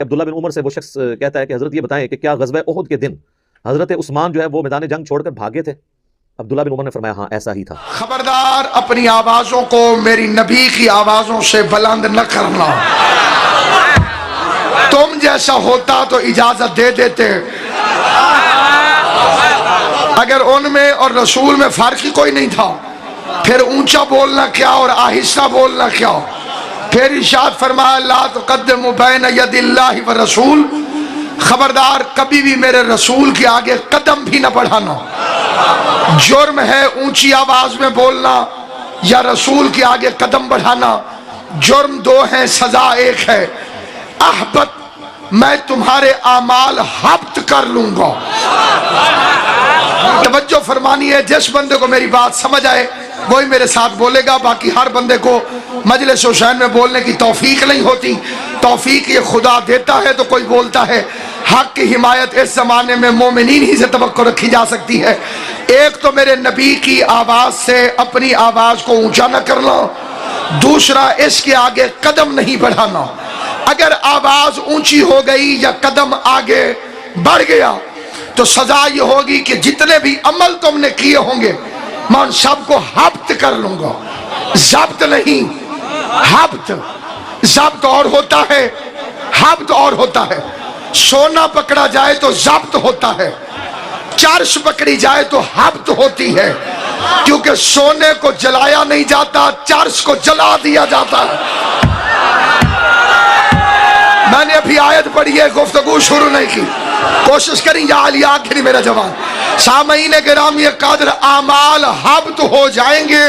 अब्दुल्ला बिन उमर से वो शख्स कहता है कि हजरत ये बताएं कि क्या ग़ज़वा उहुद के दिन हजरत उस्मान जो है वो मैदान जंग छोड़कर भागे थे? अब्दुल्ला बिन उमर ने फरमाया हाँ ऐसा ही था। खबरदार अपनी आवाजों को मेरी नबी की आवाजों से बुलंद न करना। तुम जैसा होता तो इजाजत दे देते, अगर उनमें और रसूल में फर्क ही कोई नहीं था फिर ऊंचा बोलना क्या और आहिस्ता बोलना क्या। फिर इरशाद फरमाया ला तुक़द्दिमू बैन यदिल्लाहि व रसूल, खबरदार कभी भी मेरे रसूल के आगे कदम भी न बढ़ाना। जुर्म है ऊंची आवाज में बोलना या रसूल के आगे कदम बढ़ाना, जुर्म दो है सजा एक है। अहबत मैं तुम्हारे आमाल हब्त कर लूंगा। तवज्जो फरमानी है, जिस बंदे को मेरी बात समझ आए वही मेरे साथ बोलेगा, बाकी हर बंदे को मजलिस हुसैन में बोलने की तौफीक नहीं होती। तौफीक ये खुदा देता है तो कोई बोलता है। हक की हिमायत इस जमाने में मोमिनीन ही से तवक्को रखी जा सकती है। एक तो मेरे नबी की आवाज से अपनी आवाज को ऊंचा न करना, दूसरा इसके आगे कदम नहीं बढ़ाना। अगर आवाज ऊंची हो गई या कदम आगे बढ़ गया तो सजा ये होगी कि जितने भी अमल तुमने किए होंगे मैं उन सबको हब्त कर लूंगा। जब्त नहीं, हब्त। जब्त और होता है, हब्त और होता है। सोना पकड़ा जाए तो जब्त होता है, चर्च पकड़ी जाए तो हब्त होती है, क्योंकि सोने को जलाया नहीं जाता, चर्च को जला दिया जाता है। मैंने अभी आयत पढ़ी है, गुफ्तगू शुरू नहीं की, कोशिश करी या अली आखिरी मेरा जवान। सामईन गिरामी कादर आमाल हब्त हो जाएंगे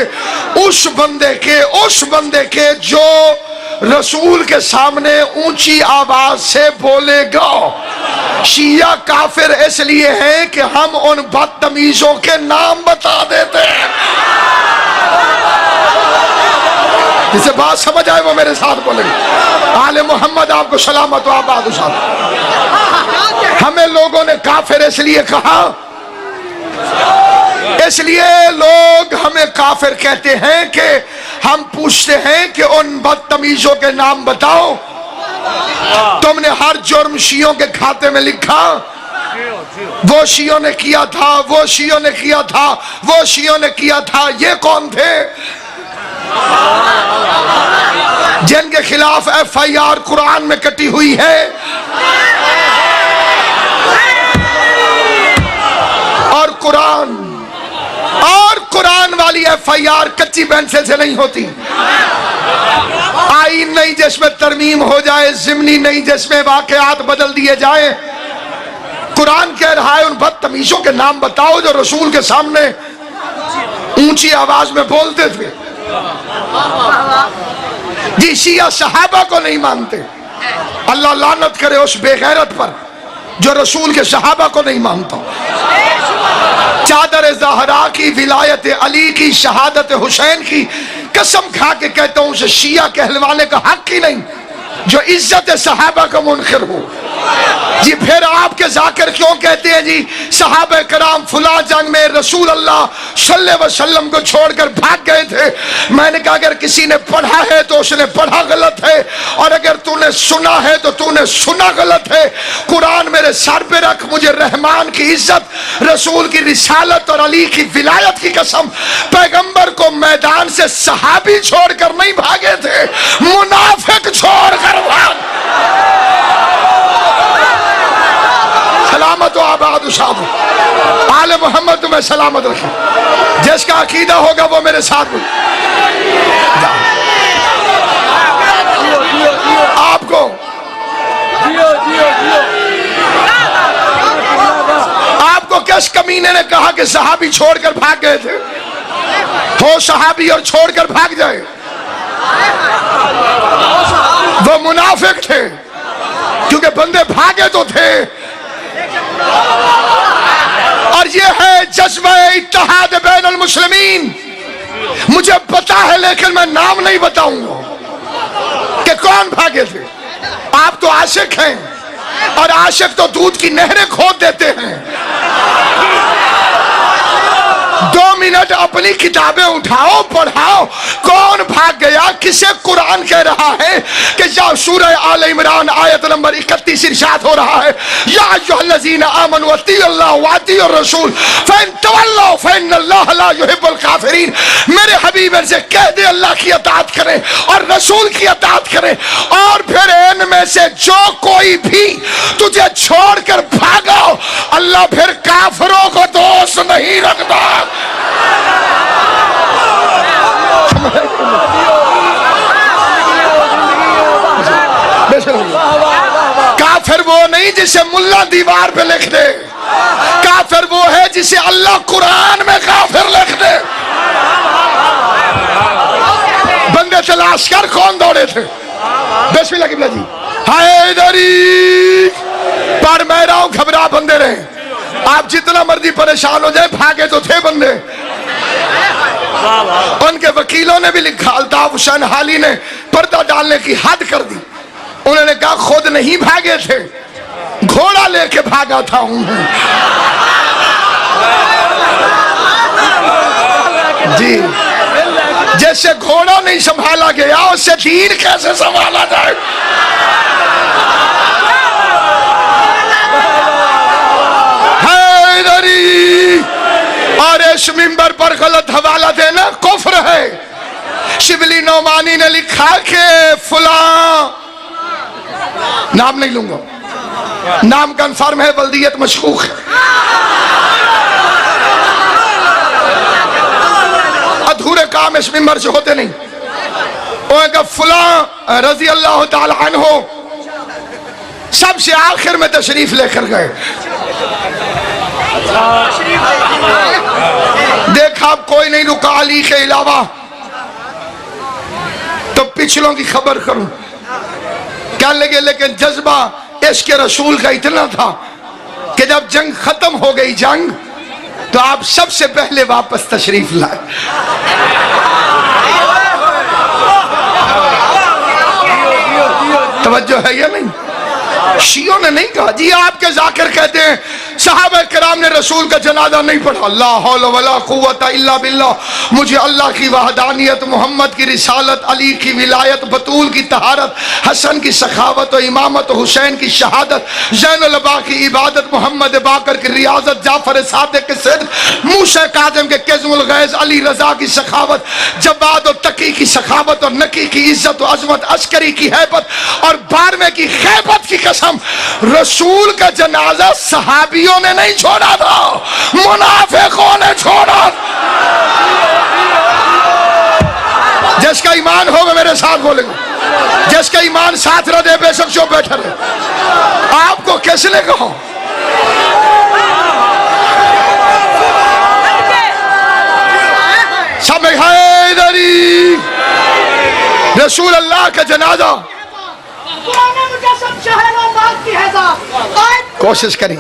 उस बंदे के जो रसूल के सामने ऊंची आवाज से बोलेगा। शिया काफिर इसलिए है कि हम उन बदतमीजों के नाम बता देते हैं। जिसे बात समझ आए वो मेरे साथ बोलेंगे। आले मोहम्मद आपको सलामत हो आबाद। हमें लोगों ने काफिर इसलिए कहा, इसलिए लोग हमें काफिर कहते हैं कि हम पूछते हैं कि उन बदतमीजों के नाम बताओ। तुमने हर जुर्म शियों के खाते में लिखा, वो शियों ने किया था, वो शियों ने किया था, वो शियों ने किया था। ये कौन थे जिनके खिलाफ FIR कुरान में कटी हुई है? और कुरान वाली FIR कच्ची पेंसिल से नहीं होती। आईन नहीं जिसमें तरमीम हो जाए, जिमनी नहीं जिसमें वाकयात बदल दिए जाए। कुरान कह रहा है उन बदतमीजों के नाम बताओ जो रसूल के सामने ऊंची आवाज में बोलते थे। जी शिया सहाबा को नहीं मानते, अल्लाह लानत करे उस बेगैरत पर जो रसूल के सहाबा को नहीं मानता। चादर ज़हरा की, विलायत अली की, शहादत हुसैन की कसम खा के कहता हूं उसे शिया कहलवाने का हक ही नहीं जो इज्जत सहाबा का मुनकिर हो। जी फिर आपके जाकिर क्यों कहते हैं जी सहाबा कराम फुला जंग में रसूल अल्लाह सल्लल्लाहु अलैहि वसल्लम को छोड़कर भाग गए थे। मैंने कहा अगर किसी ने पढ़ा है तो उसने पढ़ा गलत है, और अगर तूने सुना है तो तूने सुना गलत है। कुरान मेरे सर पे रख, मुझे रहमान की इज्जत, रसूल की रिसालत और अली की विलायत की कसम, पैगंबर को मैदान से सहाबी छोड़कर नहीं भागे थे, मुनाफिक छोड़कर भाग। सलामत हो आबाद साहब। आले मोहम्मद तुम्हें सलामत रखे। जिसका अकीदा होगा वो मेरे साथ बोले। आपको किस कमीने ने कहा कि सहाबी छोड़कर भाग गए थे? हो सहाबी और छोड़कर भाग जाए, वो मुनाफिक थे, क्योंकि बंदे भागे तो थे। और ये है जज्बा इत्तेहाद बैनुल मुस्लिमीन। मुझे पता है लेकिन मैं नाम नहीं बताऊंगा कि कौन भागे थे। आप तो आशिक हैं, और आशिक तो दूध की नहरें खोद देते हैं। 2 मिनट अपनी किताबें उठाओ, पढ़ाओ। कौन भाग गया? किसे कुरान कह रहा है कि या सूरह आल इमरान आयत नंबर 31 इरशाद हो रहा है, या अय्युहल्लज़ीना आमनू अत्तिउल्लाह व अत्तिउर रसूल फइन तवल्लौ फइन्नल्लाह ला युहिब्बुल काफिरीन। मेरे हबीब से कह दे अल्लाह की अताअत करें और रसूल की अताअत करें, और फिर इनमें से जो कोई भी तुझे छोड़कर भागा, अल्लाह फिर काफिरों को दोस्त नहीं रखता। काफिर वो नहीं जिसे मुल्ला दीवार पे लिख दे, काफिर वो है जिसे अल्लाह कुरान में काफिर लिख दे। बंदे तलाश कर कौन दौड़े थे। बिस्मिल्लाह किबला जी, हैदरी पर मैं रहा हूं, घबरा बंदे रहे। आप जितना मर्जी परेशान हो जाए, भागे तो थे बंदे। उनके वकीलों ने भी लिखा, अल्ताफ हुसैन हाली ने पर्दा डालने की हद कर दी। उन्होंने कहा खुद नहीं भागे थे, घोड़ा लेके भागा था उन्होंने। जी, जैसे घोड़ा नहीं संभाला गया, उससे दीन कैसे संभाला जाए। हैदरी, और इस मिंबर पर गलत हवाला देना कुफ्र है। शिबली नौमानी ने लिखा कि फलां, नाम नहीं लूंगा, नाम कंफर्म है, बल्दियत मशकूक है, अधूरे काम इस मिंबर से होते नहीं। उनका फलां रजी अल्लाह ताला अन्हो सबसे आखिर में तशरीफ लेकर गए। देखा कोई नहीं रुका अली के अलावा, तो पिछलों की खबर करूं। क्या लगे, लेकिन जज्बा इश्क़ रसूल का इतना था कि जब जंग खत्म हो गई जंग, तो आप सबसे पहले वापस तशरीफ लाए। तवज्जो है या नहीं? शियों ने नहीं कहा जी, आपके जाकिर कहते हैं सहाबा किराम ने रसूल का जनाजा नहीं पढ़ा। ला हौला वला कुव्वता इल्ला बिल्लाह। मुझे अल्लाह की वहदानियत, मोहम्मद की रिसालत, अली की विलायत, बतूल की तहारत, हसन की सखावत और इमामत, हुसैन की शहादत, ज़ैनुल अबा की इबादत, मोहम्मद बाकर की रियाजत, जाफर सादिक के सिद्क, मूसा काज़िम के किज़्मुल गैज़, अली रज़ा की सखावत, जब्बाद और तकी की सखावत और नकी की इज्जत और अजमत, अस्करी की हैबत और बारहवें की खैबत की कसम, रसूल का जनाजा सहाबियों ने नहीं छोड़ा था, मुनाफिकों ने छोड़ा। जिसका ईमान होगा मेरे साथ बोलेगा, जिसका ईमान साथ रह दे बेशक जो बैठा रहे। आपको किसने कहा? सब हैदरी, रसूल अल्लाह का जनाजा कोशिश करें,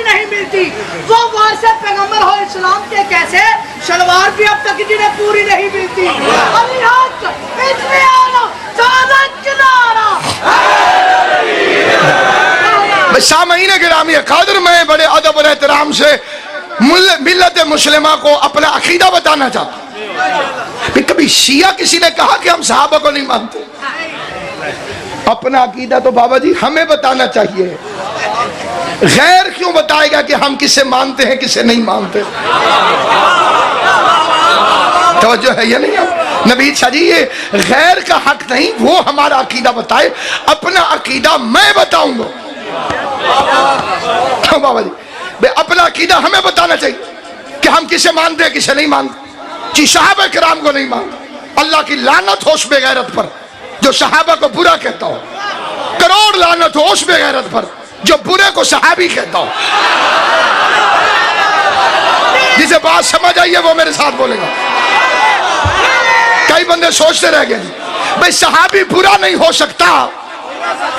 नहीं मिलती। वो वारिस पैगंबर हो इस्लाम के, कैसे शलवार भी अब तक जिन्हें पूरी नहीं मिलती। सामईन गिरामी कादर, मैं बड़े अदब और एहतराम से मिल्लत मुस्लिमा को अपना अकीदा बताना चाहता हूं। कभी शिया किसी ने कहा कि हम सहाबा को नहीं मानते? अपना अकीदा तो बाबा जी हमें बताना चाहिए, गैर क्यों बताएगा कि हम किसे मानते हैं किसे नहीं मानते? तवज्जो है या नहीं? नबी जी, ये गैर का हक नहीं, वो हमारा अकीदा बताए, अपना अकीदा मैं बताऊंगा। बाबा जी, अपना अकीदा हमें बताना चाहिए कि हम किसे मानते हैं किसे नहीं मानते। जी सहाबा किराम को नहीं मानते, अल्लाह की लानत हो उस बेगैरत पर जो सहाबा को बुरा कहता हो, करोड़ लानत हो उस बेगैरत पर जो बुरे को सहाबी कहता हो। जिसे बात समझ आई है वो मेरे साथ बोलेगा। कई बंदे सोचते रह गए, भाई सहाबी बुरा नहीं हो सकता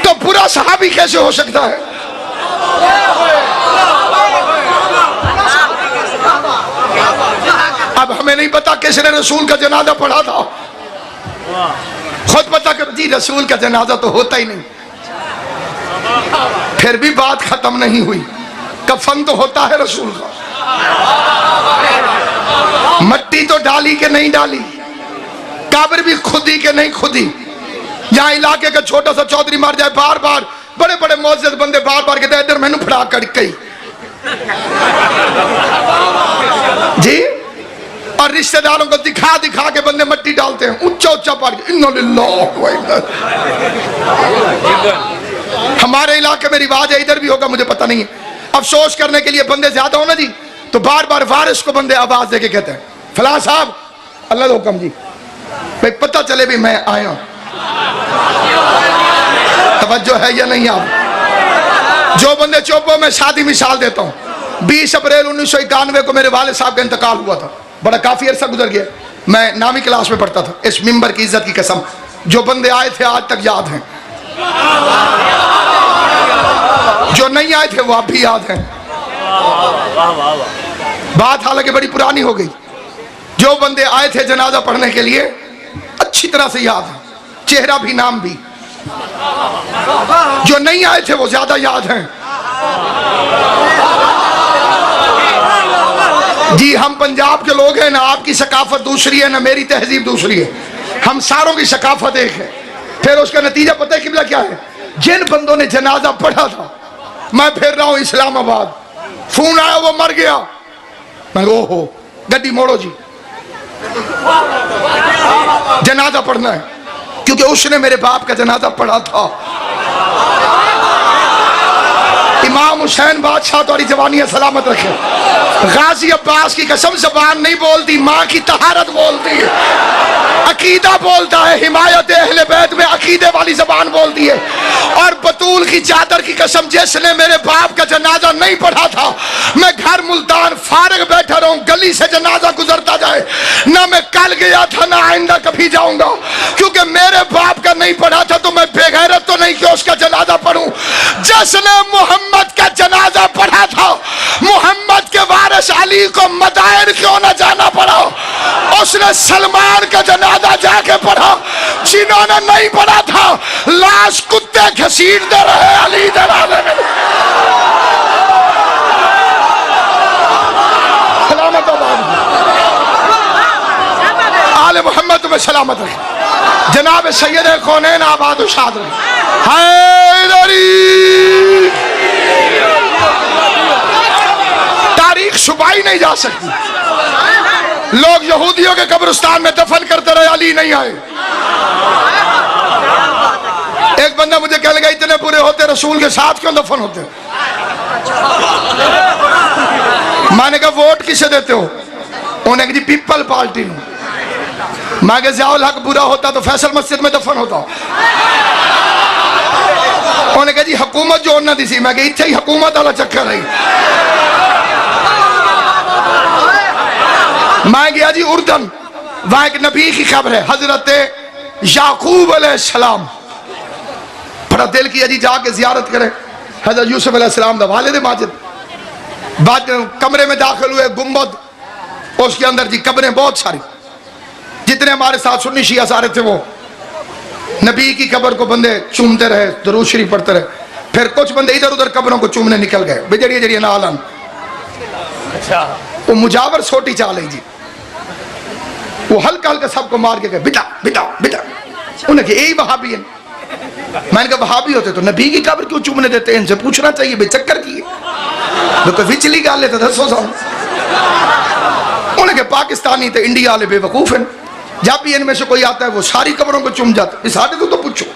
तो बुरा सहाबी कैसे हो सकता है? अब हमें नहीं पता किसने रसूल का जनाजा पढ़ा था, खुद पता कर जी, रसूल का जनाजा तो होता ही नहीं। फिर भी बात खत्म नहीं हुई, कफन तो होता है रसूल का। मट्टी तो डाली के नहीं डाली, कब्र भी खुदी के नहीं खुदी। यहाँ इलाके का छोटा सा चौधरी मर जाए, बार बार बड़े बड़े मौजूद बंदे बार बार कहते इधर मैनू फड़ा कर कई जी, और रिश्तेदारों को दिखा दिखा के बंदे मट्टी डालते हैं ऊंचा ऊंचा पड़ के। इन्ना लिल्लाह व इन्ना। हमारे इलाके में रिवाज है, इधर भी होगा मुझे पता नहीं है। अफसोस करने के लिए बंदे ज्यादा हो ना जी, तो बार बार वारिस को बंदे आवाज देके कहते हैं फलां साहब अल्लाह का हुक्म जी, भाई पता चले भी मैं आया। तवज्जो है या नहीं? आप जो बंदे चुप, मैं शादी मिसाल देता हूँ। 20 अप्रैल 1991 को मेरे वाले साहब का इंतकाल हुआ था, बड़ा काफी अरसा गुजर गया। मैं 9वीं क्लास में पढ़ता था। इस मिंबर की इज्जत की कसम, जो बंदे आए थे आज तक याद हैं, जो नहीं आए थे वो अब भी याद हैं। बात हालांकि बड़ी पुरानी हो गई। जो बंदे आए थे जनाजा पढ़ने के लिए अच्छी तरह से याद है, चेहरा भी नाम भी। जो नहीं आए थे वो ज्यादा याद हैं। जी हम पंजाब के लोग हैं ना, आपकी सकाफत दूसरी है ना, मेरी तहजीब दूसरी है। हम सारों की सकाफत एक है। फिर उसका नतीजा पता है किबला क्या है? जिन बंदों ने जनाजा पढ़ा था, मैं फिर रहा हूं इस्लामाबाद, फोन आया वो मर गया, मैं ओहो गड्डी मोड़ो जी, जनाजा पढ़ना है, क्योंकि उसने मेरे बाप का जनाजा पढ़ा था। इमाम हुसैन बादशाह तुम्हारी जवानियां सलामत रखे। गाजी अब्बास की कसम जबान नहीं बोलती, माँ की तहारत बोलती है, अकीदा बोलता है, हिमायत अहले बैत में अकीदे वाली जबान बोलती है। और बतूल की चादर की कसम, जिसने मेरे बाप का जनाजा नहीं पढ़ा था, मैं घर मुल्तान फारिग बैठा रहूं, गली से जनाजा गुजरता जाए, ना मैं कल गया था ना आइंदा कभी जाऊंगा, क्योंकि मेरे बाप का नहीं पढ़ा था तो मैं बेगैरत तो नहीं कि उसका जनाजा पढ़ूं। जिसने मोहम्मद का जनाजा पढ़ा था, मोहम्मद के वारिस अली को मदाइन क्यों ना जाना पड़ा, उसने सलमान का जनाजा जाके पढ़ा। जिन्होंने नहीं पढ़ा था लाश कुत्ते घसीट दे रहे अली जनाजे में। सलामत आले मोहम्मद तुम्हें सलामत रहे। जनाब सैयद कौनैन आबाद व शाद रहे। हैदरी तारीख छुपाई नहीं जा सकती। लोग यहूदियों के कब्रिस्तान में दफन करते रहे, अली नहीं आए। एक बंदा मुझे कह लगा इतने बुरे होते रसूल के साथ क्यों दफन होते? मैंने कहा वोट किसे देते हो? उन्हें कहा जी पीपल पार्टी ਨੂੰ। मैं कहा ज़ियाउल हक बुरा होता तो फैसल मस्जिद में दफन होता। उन्हें कहा जी हुकूमत जो उन्होंने दी सी। मैं कहा इत्थे ही हुकूमत वाला चक्कर है। मैं गया जी उर्दन, वहां एक नबी की खबर है, हजरत याकूब अलैहिस्सलाम। बड़ा दिल किया जी जाके जियारत करे हजरत यूसुफ अलैहिस्सलाम दा वालिद माजिद। बाद कमरे में दाखिल हुए, गुंबद, उसके अंदर जी कब्रें बहुत सारी। जितने हमारे साथ सुन्नी शिया सारे थे वो नबी की कब्र को बंदे चूमते रहे, दुरूद शरीफ पढ़ते रहे। फिर कुछ बंदे इधर उधर कब्रों को चूमने निकल गए, बेजड़िया जड़िया नालन। अच्छा वो मुजावर छोटी चाल है जी, वो हल्का हल्का सबको मार के गए बिटा बिटा बिटा। उन्हें कहा यही वहाबी है। मैंने कहा वहाबी होते तो नबी की कब्र क्यों चूमने देते? इनसे पूछना चाहिए बेचक्कर की है। तो विचली गल है तो दसो साहब। उन्हें कहा पाकिस्तानी तो इंडिया वाले बेवकूफ हैं, जब भी इनमें से कोई आता है वो सारी कब्रों को चूम जाता। साढ़े तो पूछो।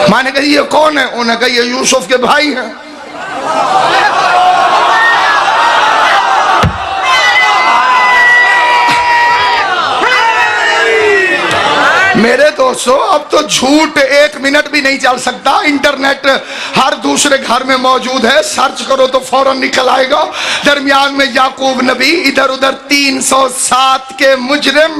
मैंने कहा ये कौन है? उन्हें कहा ये यूसुफ के भाई हैं। मेरे दोस्तों अब तो झूठ एक मिनट भी नहीं चल सकता। इंटरनेट हर दूसरे घर में मौजूद है, सर्च करो तो फौरन निकल आएगा। दरमियान में याकूब नबी, इधर उधर 307 के मुजरिम।